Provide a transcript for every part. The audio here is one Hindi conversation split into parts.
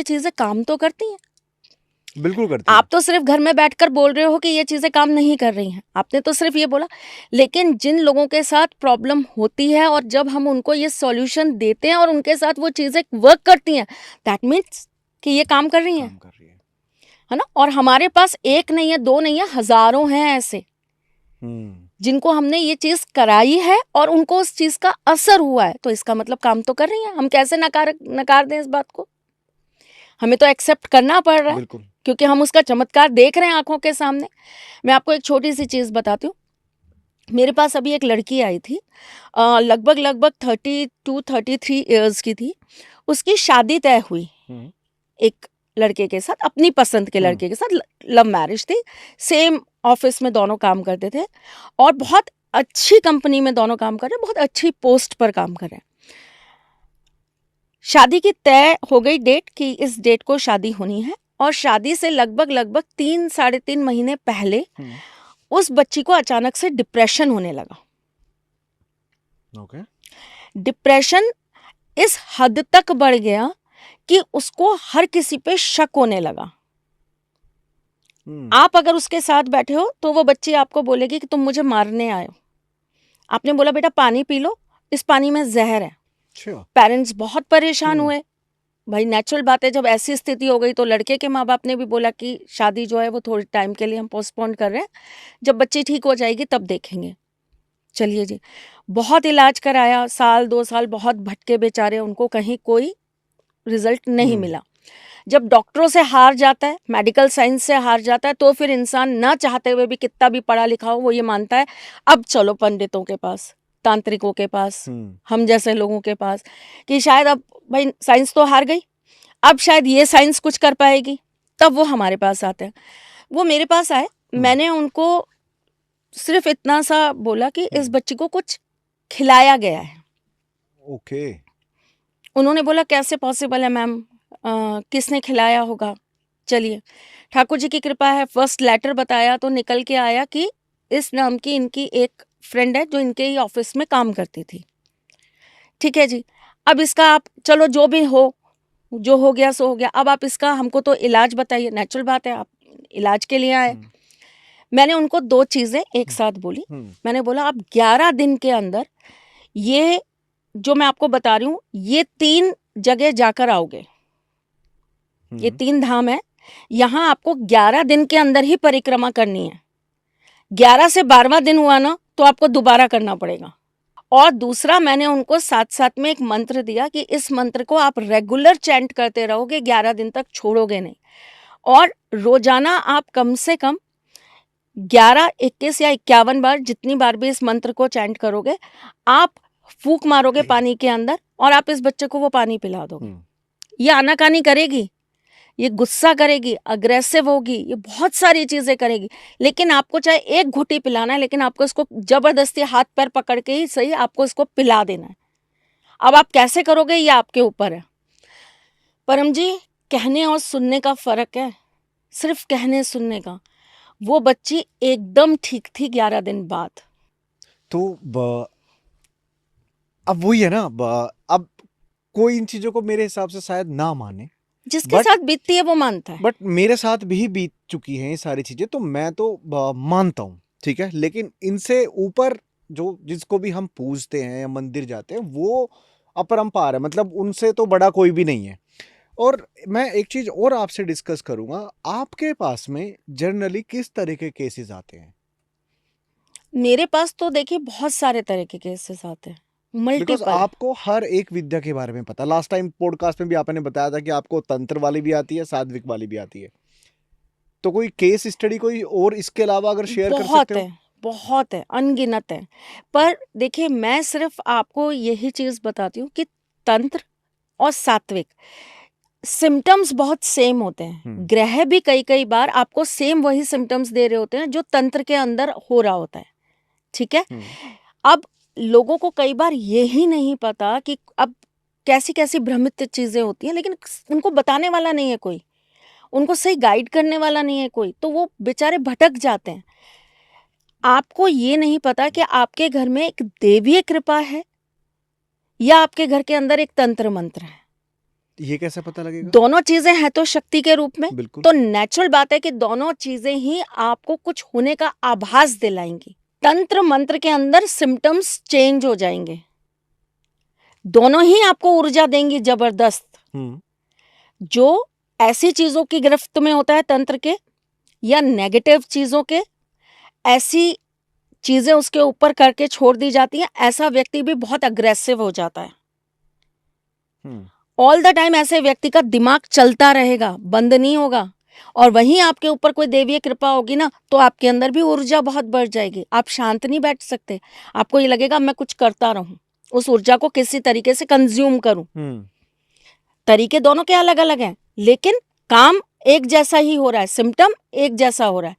चीजें काम तो करती हैं। बिल्कुल करती है। आप तो सिर्फ घर में बैठकर बोल रहे हो कि ये चीजें काम नहीं कर रही हैं, आपने तो सिर्फ ये बोला, लेकिन जिन लोगों के साथ प्रॉब्लम होती है और जब हम उनको ये सॉल्यूशन देते हैं और उनके साथ वो चीजें वर्क करती हैं, दैट मीन्स कि ये काम कर रही हैं, काम कर रही है ना। और हमारे पास एक नहीं है, दो नहीं है, हजारों हैं ऐसे जिनको हमने ये चीज कराई है और उनको उस चीज का असर हुआ है, तो इसका मतलब काम तो कर रही है। हम कैसे नकार दें इस बात को? हमें तो एक्सेप्ट करना पड़ रहा है, बिल्कुल। क्योंकि हम उसका चमत्कार देख रहे हैं आंखों के सामने। मैं आपको एक छोटी सी चीज बताती हूँ। मेरे पास अभी एक लड़की आई थी, लगभग 32-33 ईयर्स की थी। उसकी शादी तय हुई एक लड़के के साथ, अपनी पसंद के लड़के के साथ, लव मैरिज थी। सेम ऑफिस में दोनों काम करते थे और बहुत अच्छी कंपनी में दोनों काम कर रहे हैं, बहुत अच्छी पोस्ट पर काम कर रहे हैं। शादी की तय हो गई डेट कि इस डेट को शादी होनी है, और शादी से लगभग 3-3.5 महीने पहले उस बच्ची को अचानक से डिप्रेशन होने लगा। ओके। डिप्रेशन इस हद तक बढ़ गया कि उसको हर किसी पे शक होने लगा। आप अगर उसके साथ बैठे हो तो वो बच्ची आपको बोलेगी कि तुम मुझे मारने आए हो। आपने बोला बेटा पानी पी लो, इस पानी में जहर है। पेरेंट्स बहुत परेशान हुए। भाई नेचुरल बात है, जब ऐसी स्थिति हो गई तो लड़के के माँ बाप ने भी बोला कि शादी जो है वो थोड़ी टाइम के लिए हम पोस्टपोन कर रहे हैं, जब बच्ची ठीक हो जाएगी तब देखेंगे। चलिए जी, बहुत इलाज कराया, 1-2 साल बहुत भटके बेचारे, उनको कहीं कोई रिजल्ट नहीं मिला। जब डॉक्टरों से हार जाता है, मेडिकल साइंस से हार जाता है, तो फिर इंसान ना चाहते हुए भी, कितना भी पढ़ा लिखा हो, वो ये मानता है अब चलो पंडितों के पास, तांत्रिकों के पास, हम जैसे लोगों के पास, कि शायद अब भाई साइंस तो हार गई, अब शायद ये साइंस कुछ कर पाएगी, तब वो हमारे पास आते हैं। वो मेरे पास आए, मैंने उनको सिर्फ इतना सा बोला कि इस बच्ची को कुछ खिलाया गया है। ओके। उन्होंने बोला कैसे पॉसिबल है मैम, किसने खिलाया होगा? चलिए, ठाकुर जी की कृपा है, फर्स्ट लेटर बताया तो निकल के आया कि इस नाम की इनकी एक फ्रेंड है जो इनके ही ऑफिस में काम करती थी। ठीक है जी, अब इसका आप चलो जो भी हो, जो हो गया सो हो गया, अब आप इसका हमको तो इलाज बताइए। नेचुरल बात है, आप इलाज के लिए आए। मैंने उनको 2 चीजें एक साथ बोली। मैंने बोला आप 11 दिन के अंदर ये जो मैं आपको बता रही हूँ, ये 3 जगह जाकर आओगे। ये 3 धाम है, यहाँ आपको 11 दिन के अंदर ही परिक्रमा करनी है। 11 से 12वां दिन हुआ ना तो आपको दोबारा करना पड़ेगा। और दूसरा, मैंने उनको साथ साथ में एक मंत्र दिया कि इस मंत्र को आप रेगुलर चैंट करते रहोगे, 11 दिन तक छोड़ोगे नहीं। और रोजाना आप कम से कम 11, 21 या 51 बार, जितनी बार भी इस मंत्र को चैंट करोगे, आप फूंक मारोगे पानी के अंदर और आप इस बच्चे को वो पानी पिला दोगे। ये आनाकानी करेगी, ये गुस्सा करेगी, अग्रेसिव होगी, ये बहुत सारी चीजें करेगी, लेकिन आपको चाहे एक घुट्टी पिलाना है, लेकिन आपको इसको जबरदस्ती हाथ पैर पकड़ के ही सही आपको इसको पिला देना है। अब आप कैसे करोगे ये आपके ऊपर है। परम जी, कहने और सुनने का फर्क है, सिर्फ कहने सुनने का। वो बच्ची एकदम ठीक थी 11 दिन बाद। तो अब वही है ना, अब कोई इन चीजों को मेरे हिसाब से शायद ना माने, जिसके साथ बीतती है वो मानता है। बट मेरे साथ भी बीत चुकी हैं ये सारी चीजें, तो मैं तो मानता हूँ, ठीक है। लेकिन इनसे ऊपर जो जिसको भी हम पूजते हैं या मंदिर जाते हैं, वो अपरंपार है, मतलब उनसे तो बड़ा कोई भी नहीं है। और मैं एक चीज और आपसे डिस्कस करूंगा, आपके पास में जनरली किस तरह के केसेस आते हैं? मेरे पास तो देखिए बहुत सारे तरह के केसेस आते हैं, बिकॉज मल्टीपल। आपको हर एक विद्या के बारे में पता। लास्ट टाइम पॉडकास्ट में भी आपने बताया था कि आपको तंत्र वाली भी आती है, सात्विक वाली भी आती है। तो कोई केस स्टडी कोई और इसके अलावा अगर शेयर कर सकते हो? बहुत है, अनगिनत है। पर देखिए, मैं सिर्फ आपको यही चीज बताती हूँ कि तंत्र और सात्विक सिम्टम्स बहुत सेम होते हैं। ग्रह भी कई बार आपको सेम वही सिम्टम्स दे रहे होते हैं जो तंत्र के अंदर हो रहा होता है। ठीक है। अब लोगों को कई बार यही नहीं पता कि अब कैसी कैसी भ्रमित चीजें होती हैं, लेकिन उनको बताने वाला नहीं है कोई, उनको सही गाइड करने वाला नहीं है कोई, तो वो बेचारे भटक जाते हैं। आपको ये नहीं पता कि आपके घर में एक देवीय कृपा है या आपके घर के अंदर एक तंत्र मंत्र है। ये कैसे पता लगेगा? दोनों चीजें हैं तो शक्ति के रूप में, बिल्कुल। तो नेचुरल बात है कि दोनों चीजें ही आपको कुछ होने का आभास दिलाएंगी। तंत्र मंत्र के अंदर सिम्टम्स चेंज हो जाएंगे, दोनों ही आपको ऊर्जा देंगी जबरदस्त। जो ऐसी चीजों की गिरफ्त में होता है तंत्र के या नेगेटिव चीजों के, ऐसी चीजें उसके ऊपर करके छोड़ दी जाती हैं, ऐसा व्यक्ति भी बहुत अग्रेसिव हो जाता है। ऑल द टाइम ऐसे व्यक्ति का दिमाग चलता रहेगा, बंद नहीं होगा। और वहीं आपके ऊपर कोई देवीय कृपा होगी ना, तो आपके अंदर भी ऊर्जा बहुत बढ़ जाएगी। आप शांत नहीं बैठ सकते, आपको ये लगेगा मैं कुछ करता रहूं, उस ऊर्जा को किसी तरीके से कंज्यूम करूं। तरीके दोनों के अलग अलग हैं, लेकिन काम एक जैसा ही हो रहा है, सिम्टम एक जैसा हो रहा है।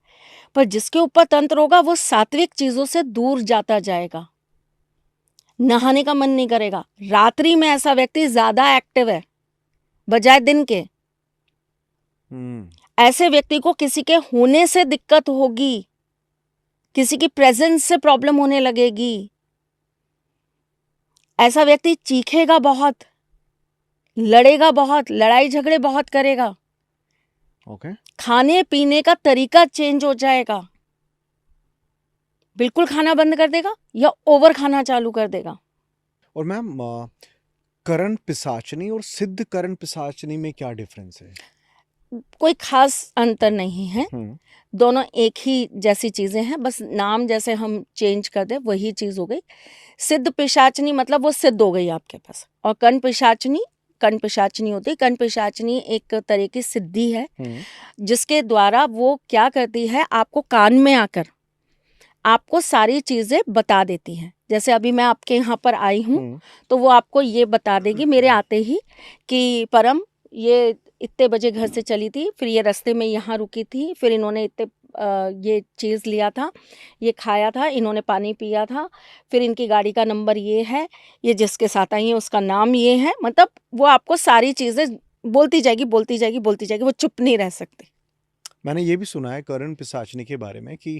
पर जिसके ऊपर तंत्र होगा वो सात्विक चीजों से दूर जाता जाएगा, नहाने का मन नहीं करेगा। रात्रि में ऐसा व्यक्ति ज्यादा एक्टिव है बजाय दिन के। ऐसे व्यक्ति को किसी के होने से दिक्कत होगी, किसी की प्रेजेंस से प्रॉब्लम होने लगेगी। ऐसा व्यक्ति चीखेगा बहुत, लड़ेगा बहुत, लड़ाई झगड़े बहुत करेगा। खाने पीने का तरीका चेंज हो जाएगा, बिल्कुल खाना बंद कर देगा या ओवर खाना चालू कर देगा। और मैम, करण पिशाचनी और सिद्ध करण पिशाचनी में क्या डिफरेंस है? कोई खास अंतर नहीं है, दोनों एक ही जैसी चीजें हैं, बस नाम जैसे हम चेंज कर दे वही चीज हो गई। सिद्ध पिशाचनी मतलब वो सिद्ध हो गई आपके पास, और कर्ण पिशाचनी होती है। कर्ण पिशाचनी एक तरह की सिद्धि है जिसके द्वारा वो क्या करती है, आपको कान में आकर आपको सारी चीजें बता देती है। जैसे अभी मैं आपके यहाँ पर आई हूँ तो वो आपको ये बता देगी मेरे आते ही कि परम ये इतने बजे घर से चली थी, फिर ये रास्ते में यहाँ रुकी थी, फिर इन्होंने इतने ये चीज़ लिया था, ये खाया था, इन्होंने पानी पिया था, फिर इनकी गाड़ी का नंबर ये है, ये जिसके साथ आई है उसका नाम ये है। मतलब वो आपको सारी चीज़ें बोलती जाएगी, वो चुप नहीं रह सकती। मैंने ये भी सुना है करण पिशाचनी के बारे में कि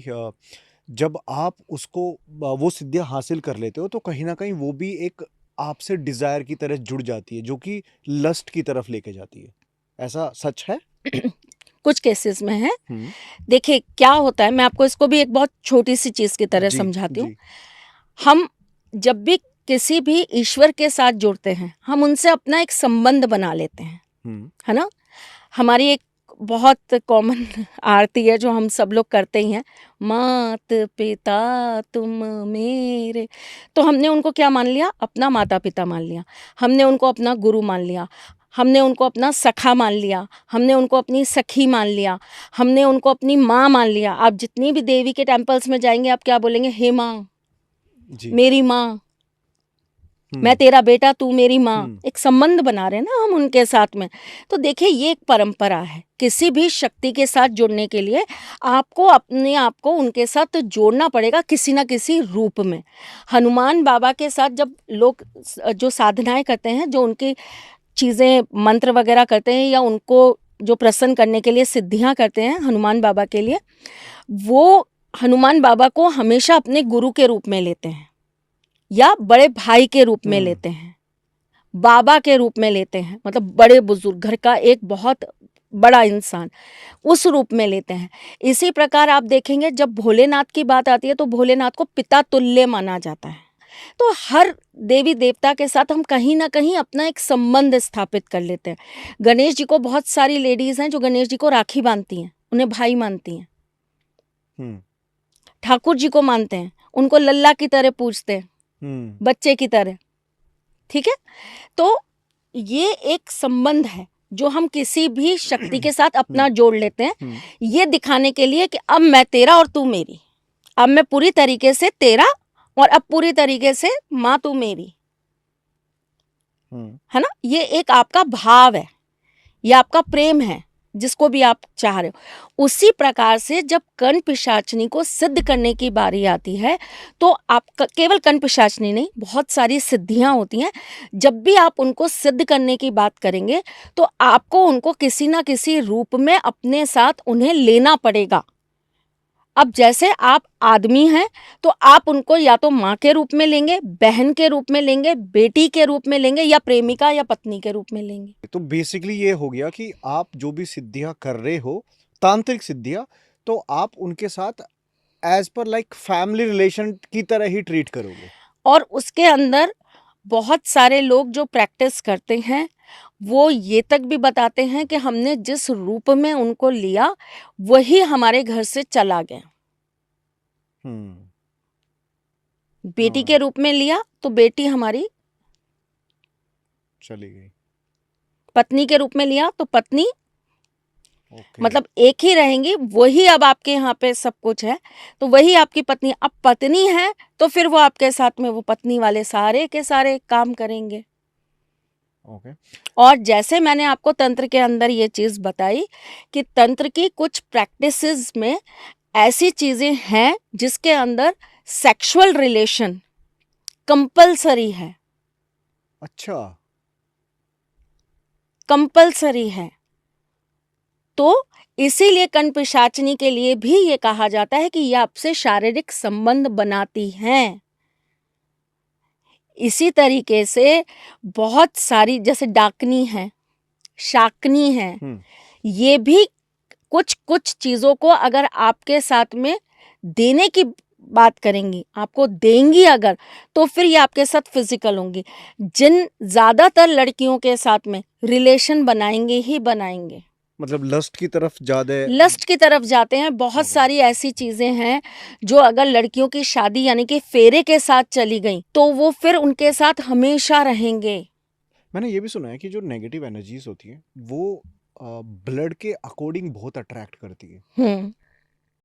जब आप उसको वो सिद्धियां हासिल कर लेते हो तो कहीं ना कहीं वो भी एक आपसे डिजायर की तरह जुड़ जाती है, जो कि लस्ट की तरफ लेके जाती है। ऐसा सच है? कुछ केसेस में है। देखिए क्या होता है, मैं आपको इसको भी एक बहुत छोटी सी चीज की तरह समझाती हूँ। हम जब भी किसी भी ईश्वर के साथ जुड़ते हैं, हम उनसे अपना एक संबंध बना लेते हैं, है ना। हमारी एक बहुत कॉमन आरती है जो हम सब लोग करते ही हैं, मात पिता तुम मेरे। तो हमने उनको क्या मान लिया, अपना माता पिता मान लिया, हमने उनको अपना गुरु मान लिया, हमने उनको अपना सखा मान लिया, हमने उनको अपनी सखी मान लिया, हमने उनको अपनी माँ मान लिया। आप जितनी भी देवी के टेम्पल्स में जाएंगे आप क्या बोलेंगे, हे माँ, मेरी माँ, मैं तेरा बेटा तू मेरी माँ। एक संबंध बना रहे हैं ना हम उनके साथ में। तो देखिए ये एक परंपरा है, किसी भी शक्ति के साथ जुड़ने के लिए आपको अपने आप को उनके साथ जोड़ना पड़ेगा किसी ना किसी रूप में। हनुमान बाबा के साथ जब लोग जो साधनाएं करते हैं, जो उनकी चीज़ें मंत्र वगैरह करते हैं, या उनको जो प्रसन्न करने के लिए सिद्धियां करते हैं हनुमान बाबा के लिए, वो हनुमान बाबा को हमेशा अपने गुरु के रूप में लेते हैं, या बड़े भाई के रूप में लेते हैं, बाबा के रूप में लेते हैं, मतलब बड़े बुजुर्ग, घर का एक बहुत बड़ा इंसान, उस रूप में लेते हैं। इसी प्रकार आप देखेंगे जब भोलेनाथ की बात आती है तो भोलेनाथ को पिता तुल्य माना जाता है। तो हर देवी देवता के साथ हम कहीं ना कहीं अपना एक संबंध स्थापित कर लेते हैं। गणेश जी को बहुत सारी लेडीज हैं जो गणेश जी को राखी बांधती हैं, उन्हें भाई मानती हैं। ठाकुर जी को मानते हैं, उनको लल्ला की तरह पूजते हैं, बच्चे की तरह। ठीक है, तो ये एक संबंध है जो हम किसी भी शक्ति के साथ अपना जोड़ लेते हैं, ये दिखाने के लिए कि अब मैं तेरा और तू मेरी, अब मैं पूरी तरीके से तेरा और अब पूरी तरीके से माँ तू मेरी, है ना। ये एक आपका भाव है, ये आपका प्रेम है जिसको भी आप चाह रहे हो। उसी प्रकार से जब कर्ण पिशाचनी को सिद्ध करने की बारी आती है तो आप केवल कर्ण पिशाचनी नहीं, बहुत सारी सिद्धियां होती हैं। जब भी आप उनको सिद्ध करने की बात करेंगे तो आपको उनको किसी ना किसी रूप में अपने साथ उन्हें लेना पड़ेगा। अब जैसे आप आदमी हैं तो आप उनको या तो माँ के रूप में लेंगे, बहन के रूप में लेंगे, बेटी के रूप में लेंगे, या प्रेमिका या पत्नी के रूप में लेंगे। तो बेसिकली ये हो गया कि आप जो भी सिद्धियां कर रहे हो, तांत्रिक सिद्धियां, तो आप उनके साथ as per like family relation की तरह ही ट्रीट करोगे। और उसके अंदर बहुत सारे लोग जो प्रैक्टिस करते हैं वो ये तक भी बताते हैं कि हमने जिस रूप में उनको लिया वही हमारे घर से चला गया। हम्म। बेटी के हाँ, रूप में लिया तो बेटी हमारी, चली गई। पत्नी के रूप में लिया तो पत्नी, ओके। मतलब एक ही रहेंगी, वही अब आपके यहाँ पे सब कुछ है तो वही आपकी पत्नी। अब पत्नी है तो फिर वो आपके साथ में वो पत्नी वाले सारे के सारे काम करेंगे। ओके। और जैसे मैंने आपको तंत्र के अंदर ये चीज़ बताई कि तंत्र की कुछ प्रैक्टिसेस में ऐसी चीज़ें हैं जिसके अंदर सेक्सुअल रिलेशन कंपलसरी है, अच्छा। कंपलसरी है। तो इसीलिए कण पिशाचनी के लिए भी ये कहा जाता है कि ये आपसे शारीरिक संबंध बनाती हैं। इसी तरीके से बहुत सारी जैसे डाकनी है, शाकनी है, हम्म। ये भी कुछ कुछ चीज़ों को अगर आपके साथ में देने की बात करेंगी, आपको देंगी अगर, तो फिर ये आपके साथ फिजिकल होंगी। जिन ज़्यादातर लड़कियों के साथ में रिलेशन बनाएंगे ही बनाएंगे, मतलब लस्ट की तरफ ज्यादा। लस्ट की तरफ जाते हैं। बहुत ओके। सारी ऐसी चीज़ें हैं जो अगर लड़कियों की शादी यानी कि फेरे के साथ चली गई तो वो फिर उनके साथ हमेशा रहेंगे। मैंने ये भी सुना है कि जो नेगेटिव एनर्जीज होती हैं वो ब्लड के अकॉर्डिंग बहुत अट्रैक्ट करती है।